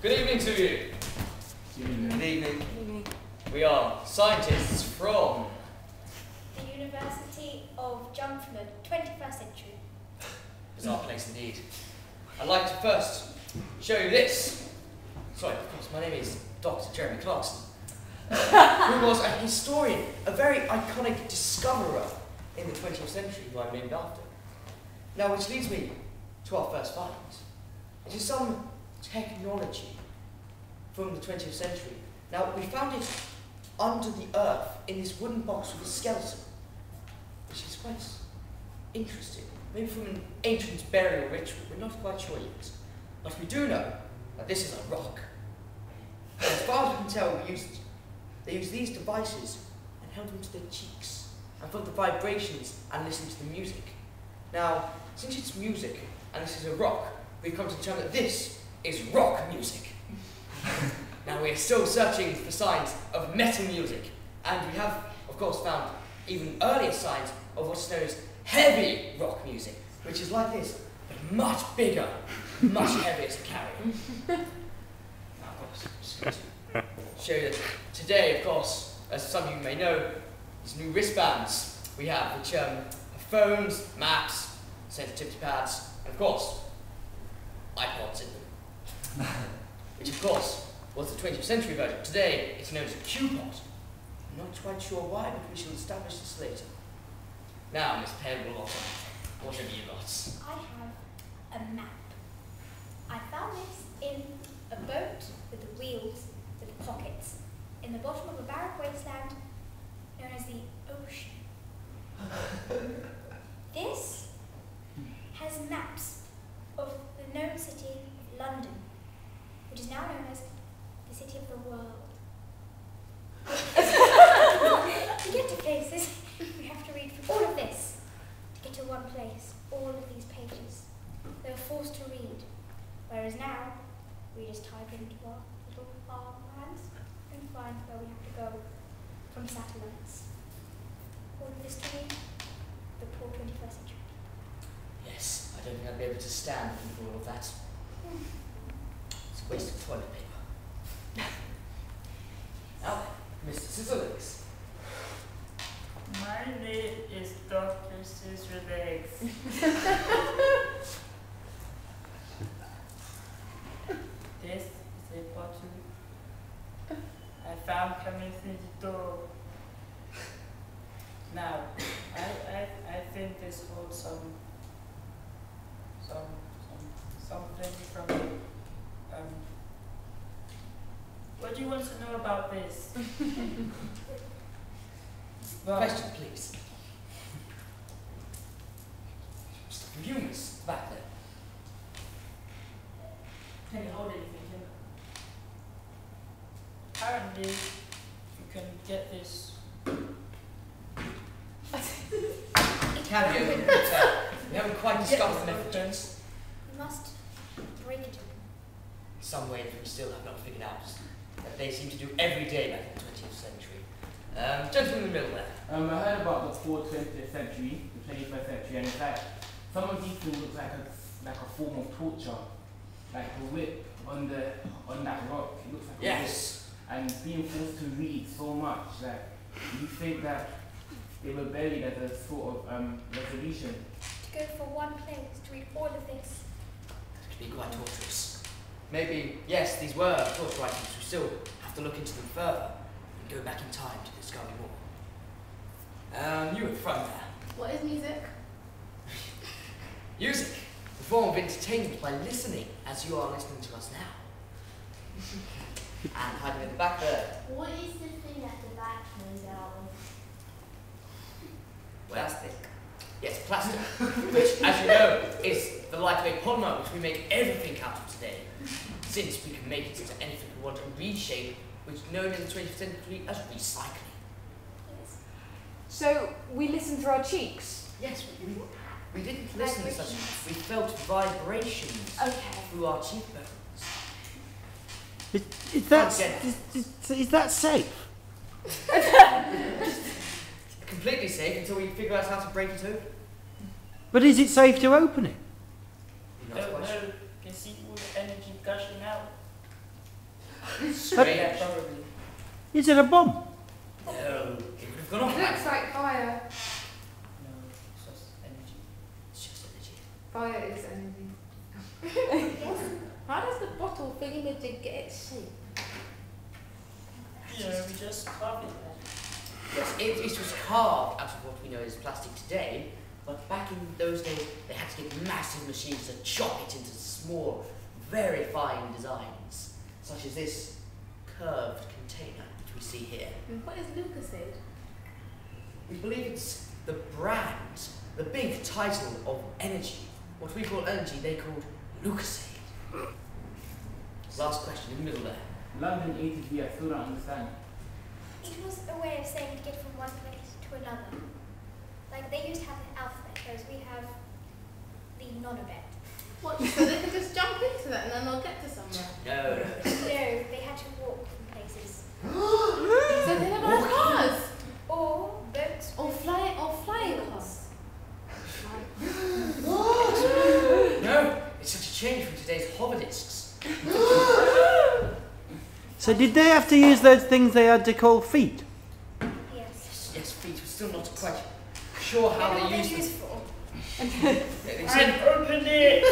Good evening to you. Good evening. We are scientists from the University of Chelmsford, 21st century. Bizarre place indeed. I'd like to first show you this. Sorry, of course, my name is Dr. Jeremy Clarkson, who was a historian, a very iconic discoverer in the 20th century, who I'm named after. Now, which leads me to our first find. It is some technology from the 20th century. Now, we found it under the earth in this wooden box with a skeleton, which is quite interesting. Maybe from an ancient burial ritual, we're not quite sure yet. But we do know that this is a rock. And as far as we can tell, they used these devices and held them to their cheeks and felt the vibrations and listened to the music. Now, since it's music and this is a rock, we've come to determine that this is rock music. Now, we are still searching for signs of metal music, and we have, of course, found even earlier signs of what's known as heavy rock music, which is like this, but much bigger, much heavier to carry. Now, of course, I'm just going to show you that today, of course, as some of you may know, these new wristbands we have, which have phones, maps, sensitivity pads, and of course, iPods in them. Which, of course, was the 20th century version. Today, it's known as a QPod. I'm not quite sure why, but we shall establish this later. Now, Miss Payable, what have you got? I have a map. I found this in a boat with the wheels with pockets in the bottom of a barren wasteland known as the ocean. This has maps of the known city of London, which is now known as the city of the world. To get to places, we have to read through all of this to get to one place, all of these pages. They were forced to read, whereas now we just type into our little armbands and find where we have to go from satellites. All of this to read, the poor 21st century. Yes, I don't think I'd be able to stand for all of that. It's a waste of toilet paper. Now, Mr. Scissorlegs. My name is Dr. Scissorlegs. This is a bottle I found coming through the door. Now, I think this holds something from what do you want to know about this? Well, Question, please. Mr. Humans, back there. can you hold anything in it? Apparently, you can get this. Can be open, but we haven't quite discovered the method. Jones. You must break it open. Some way that we still have not figured out that they seem to do every day back in the 20th century. Gentleman in the middle there. I heard about the 20th century, the 21st century, and it's like some of these things look like a form of torture, like a whip on that rock. It looks like Yes. a whip, and being forced to read so much. Like, you think that they were buried as a sort of resolution. To go from one place to read all of this. It could be quite torturous. Maybe, yes, these were torture writings. We still have to look into them further and go back in time to discover more. You at the front there. What is music? Music, a form of entertainment by listening as you are listening to us now. And hiding at the back there. What is the thing at the back made out of? Plastic. Yes, plastic. Which, as you know, is the lightweight polymer which we make everything out of today. Since we can make it into anything we want and reshape, which is known in the 20th century as recycling. Yes. So we listen through our cheeks. Yes, we didn't listen as such. We felt vibrations Okay. through our cheekbones. Is that safe? Completely safe until we figure out how to break it open. But is it safe to open it? You're not No, quite no, sure. you can see all the energy gushing out. Strange. Yeah, probably. Is it a bomb? No, it would have gone It off. looks like fire. No, it's just energy. It's just energy. Fire is energy. Yes. How does the bottle thingamajig get its shape? Yeah, we just carved it. Yes, it was carved out of what we know as plastic today, but back in those days they had to get massive machines to chop it into small, very fine designs, such as this curved container which we see here. And what is Lucasade? We believe it's the brand, the big title of energy. What we call energy, they called Lucasade. Last question in the middle there. London A to B, I still don't understand. It was a way of saying to get from one place to another. Like they used to have an alphabet, whereas we have the non-alphabet. What? So they could just jump into that and then they'll get to somewhere. No. No, they had to walk from places. So they never had cars Or boats. or flying cars. No, it's such a change from today's hover discs. So did they have to use those things they had to call feet? Yes. Yes, feet. We're still not quite sure how What they they're use them. used for. They said I've opened it!